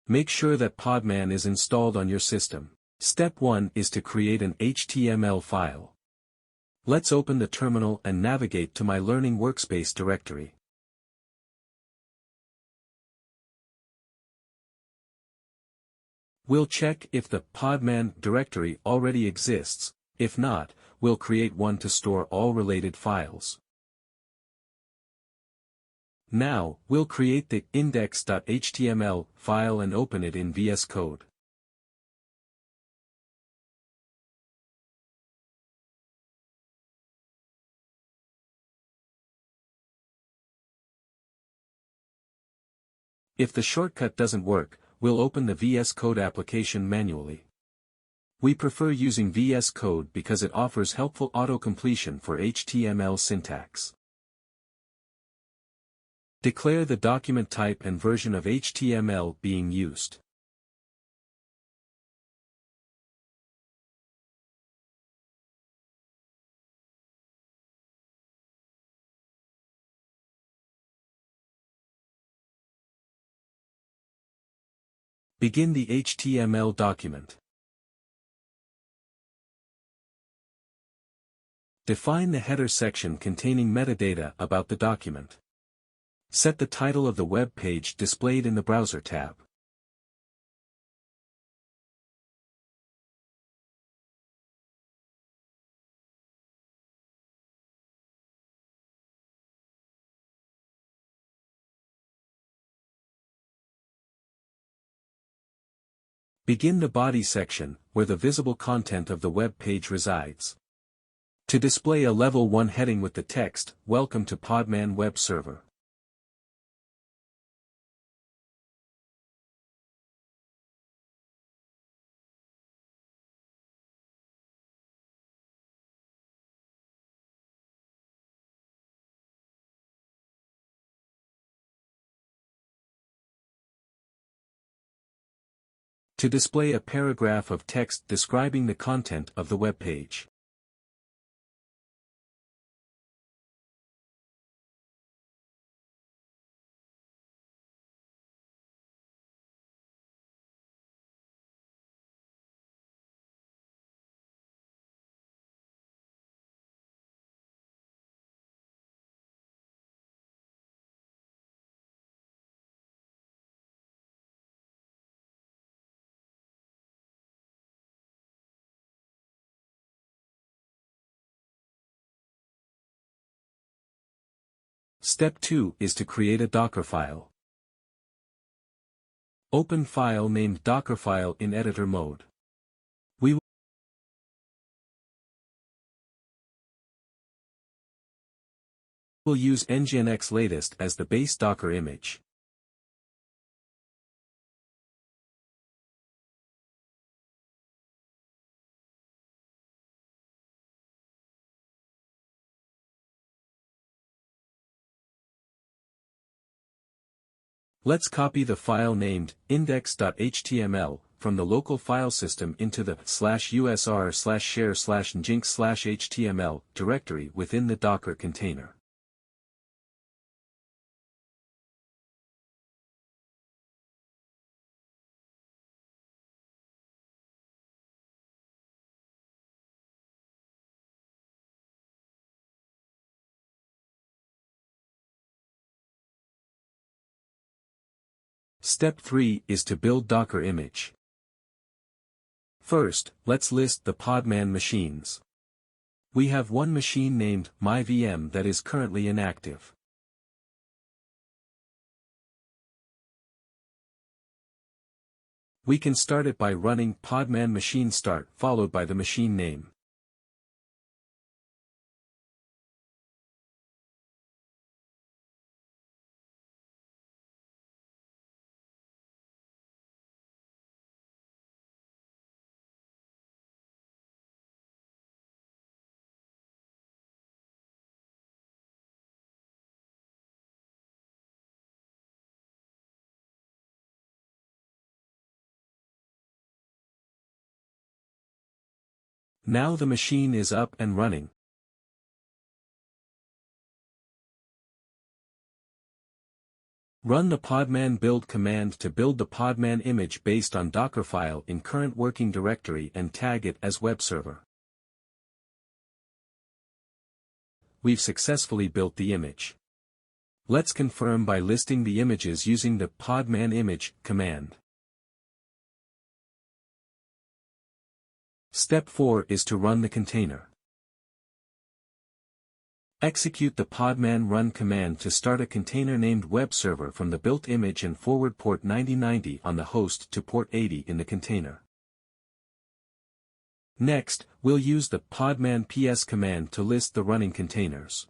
Make sure that Podman is installed on your system. Step 1 is to create an HTML file. Let's open the terminal and navigate to my Learning Workspace directory. We'll check if the Podman directory already exists. If not, we'll create one to store all related files. Now, we'll create the index.html file and open it in VS Code. If the shortcut doesn't work, we'll open the VS Code application manually. We prefer using VS Code because it offers helpful auto-completion for HTML syntax. Declare the document type and version of HTML being used. Begin the HTML document. Define the header section containing metadata about the document. Set the title of the web page displayed in the Browser tab. Begin the body section, where the visible content of the web page resides. To display a Level 1 heading with the text, "Welcome to Podman Web Server." To display a paragraph of text describing the content of the web page. Step 2 is to create a Dockerfile. Open file named Dockerfile in editor mode. We will use NGINX latest as the base Docker image. Let's copy the file named index.html from the local file system into the /usr/share/nginx/html directory within the Docker container. Step 3 is to build Docker image. First, let's list the Podman machines. We have one machine named MyVM that is currently inactive. We can start it by running podman machine start followed by the machine name. Now the machine is up and running. Run the Podman build command to build the Podman image based on Dockerfile in current working directory and tag it as web server. We've successfully built the image. Let's confirm by listing the images using the podman image command. Step 4 is to run the container. Execute the podman run command to start a container named web server from the built image and forward port 9090 on the host to port 80 in the container. Next, we'll use the podman ps command to list the running containers.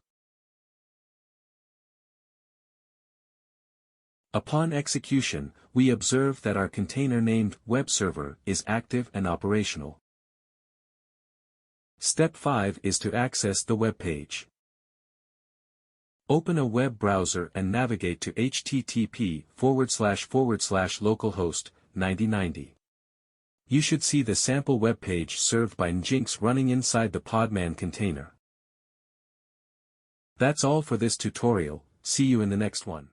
Upon execution, we observe that our container named web server is active and operational. Step 5 is to access the web page. Open a web browser and navigate to http://localhost 9090. You should see the sample web page served by NGINX running inside the Podman container. That's all for this tutorial. See you in the next one.